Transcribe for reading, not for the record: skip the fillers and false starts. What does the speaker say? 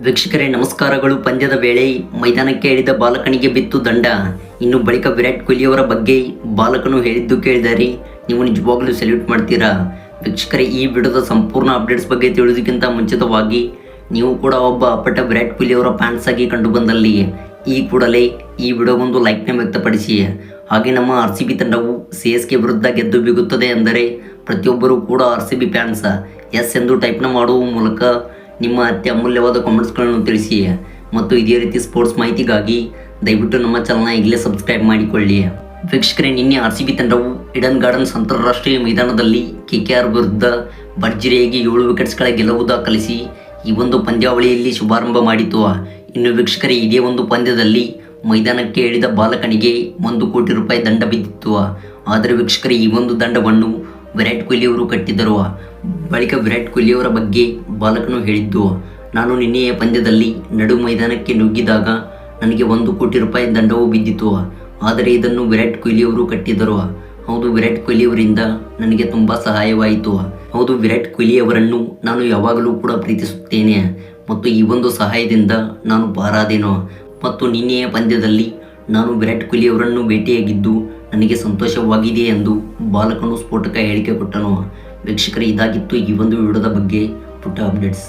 ವೀಕ್ಷಕರೇ ನಮಸ್ಕಾರಗಳು. ಪಂದ್ಯದ ವೇಳೆ ಮೈದಾನಕ್ಕೆ ಇಳಿದ ಬಾಲಕನಿಗೆ ಬಿತ್ತು ದಂಡ. ಇನ್ನು ಬಳಿಕ ವಿರಾಟ್ ಕೊಹ್ಲಿಯವರ ಬಗ್ಗೆ ಬಾಲಕನು ಹೇಳಿದ್ದು ಕೇಳಿದರೆ ನೀವು ನಿಜವಾಗ್ಲೂ ಸೆಲ್ಯೂಟ್ ಮಾಡ್ತೀರಾ? ವೀಕ್ಷಕರೇ, ಈ ವಿಡಿಯೋದ ಸಂಪೂರ್ಣ ಅಪ್ಡೇಟ್ಸ್ ಬಗ್ಗೆ ತಿಳಿಯೋದಕ್ಕಿಂತ ಮುಂಚಿತವಾಗಿ ನೀವು ಕೂಡ ಒಬ್ಬ ಅಪ್ಪಟ ವಿರಾಟ್ ಕೊಹ್ಲಿಯವರ ಫ್ಯಾನ್ಸ್ ಆಗಿ ಕಂಡು ಬಂದಲ್ಲಿ ಈ ಕೂಡಲೇ ಈ ವಿಡಿಯೋಗೊಂದು ಲೈಕ್ನ ವ್ಯಕ್ತಪಡಿಸಿ. ಹಾಗೆ ನಮ್ಮ RCB ತಂಡವು CSK ವಿರುದ್ಧ ಗೆದ್ದು ಬೀಗುತ್ತದೆ ಅಂದರೆ ಪ್ರತಿಯೊಬ್ಬರೂ ಕೂಡ RCB ಫ್ಯಾನ್ಸ್ ಎಸ್ ಎಂದು ಟೈಪ್ನ ಮಾಡುವ ಮೂಲಕ ನಿಮ್ಮ ಅತ್ಯಮೂಲ್ಯವಾದ ಕಾಮೆಂಟ್ಸ್ಗಳನ್ನು ತಿಳಿಸಿ. ಮತ್ತು ಇದೇ ರೀತಿ ಸ್ಪೋರ್ಟ್ಸ್ ಮಾಹಿತಿಗಾಗಿ ದಯವಿಟ್ಟು ನಮ್ಮ ಚಾನಲ್ನ ಈಗಲೇ ಸಬ್ಸ್ಕ್ರೈಬ್ ಮಾಡಿಕೊಳ್ಳಿ. ವೀಕ್ಷಕರೇ, ನಿನ್ನೆ RCB ತಂಡವು ಈಡನ್ ಗಾರ್ಡನ್ಸ್ ಅಂತಾರಾಷ್ಟ್ರೀಯ ಮೈದಾನದಲ್ಲಿ KKR ವಿರುದ್ಧ ಭರ್ಜರಿಯಾಗಿ 7 ವಿಕೆಟ್ಸ್ಗಳ ಗೆಲುವು ದಾಖಲಿಸಿ ಈ ಒಂದು ಪಂದ್ಯಾವಳಿಯಲ್ಲಿ ಶುಭಾರಂಭ ಮಾಡಿತು. ಇನ್ನು ವೀಕ್ಷಕರೇ, ಇದೇ ಒಂದು ಪಂದ್ಯದಲ್ಲಿ ಮೈದಾನಕ್ಕೆ ಇಳಿದ ಬಾಲಕನಿಗೆ 1 ಕೋಟಿ ರೂಪಾಯಿ ದಂಡ ಬಿದ್ದಿತ್ತು. ಆದರೆ ವೀಕ್ಷಕರೇ, ಈ ಒಂದು ದಂಡವನ್ನು ವಿರಾಟ್ ಕೊಹ್ಲಿಯವರು ಕಟ್ಟಿದ್ದರು. ಬಳಿಕ ವಿರಾಟ್ ಕೊಹ್ಲಿಯವರ ಬಗ್ಗೆ ಬಾಲಕನು ಹೇಳಿದ್ದು, ನಾನು ನಿನ್ನೆಯ ಪಂದ್ಯದಲ್ಲಿ ನಡು ಮೈದಾನಕ್ಕೆ ನುಗ್ಗಿದಾಗ ನನಗೆ 1 ಕೋಟಿ ರೂಪಾಯಿ ದಂಡವು ಬಿದ್ದಿತು. ಆದರೆ ಇದನ್ನು ವಿರಾಟ್ ಕೊಹ್ಲಿಯವರು ಕಟ್ಟಿದ್ದರು. ಹೌದು, ವಿರಾಟ್ ಕೊಹ್ಲಿಯವರಿಂದ ನನಗೆ ತುಂಬ ಸಹಾಯವಾಯಿತು. ಹೌದು, ವಿರಾಟ್ ಕೊಹ್ಲಿಯವರನ್ನು ನಾನು ಯಾವಾಗಲೂ ಕೂಡ ಪ್ರೀತಿಸುತ್ತೇನೆ ಮತ್ತು ಈ ಒಂದು ಸಹಾಯದಿಂದ ನಾನು ಪಾರಾದೆನು. ಮತ್ತು ನಿನ್ನೆಯ ಪಂದ್ಯದಲ್ಲಿ ನಾನು ವಿರಾಟ್ ಕೊಹ್ಲಿಯವರನ್ನು ಭೇಟಿಯಾಗಿದ್ದು ನನಗೆ ಸಂತೋಷವಾಗಿದೆ ಎಂದು ಬಾಲಕನು ಸ್ಫೋಟಕ ಹೇಳಿಕೆ ಕೊಟ್ಟನು. ವೀಕ್ಷಕರೇ, ಇದಾಗಿತ್ತು ಈ ಒಂದು ವಿಡಿಯೋದ ಬಗ್ಗೆ ಪುಟ್ಟ ಅಪ್ಡೇಟ್ಸ್.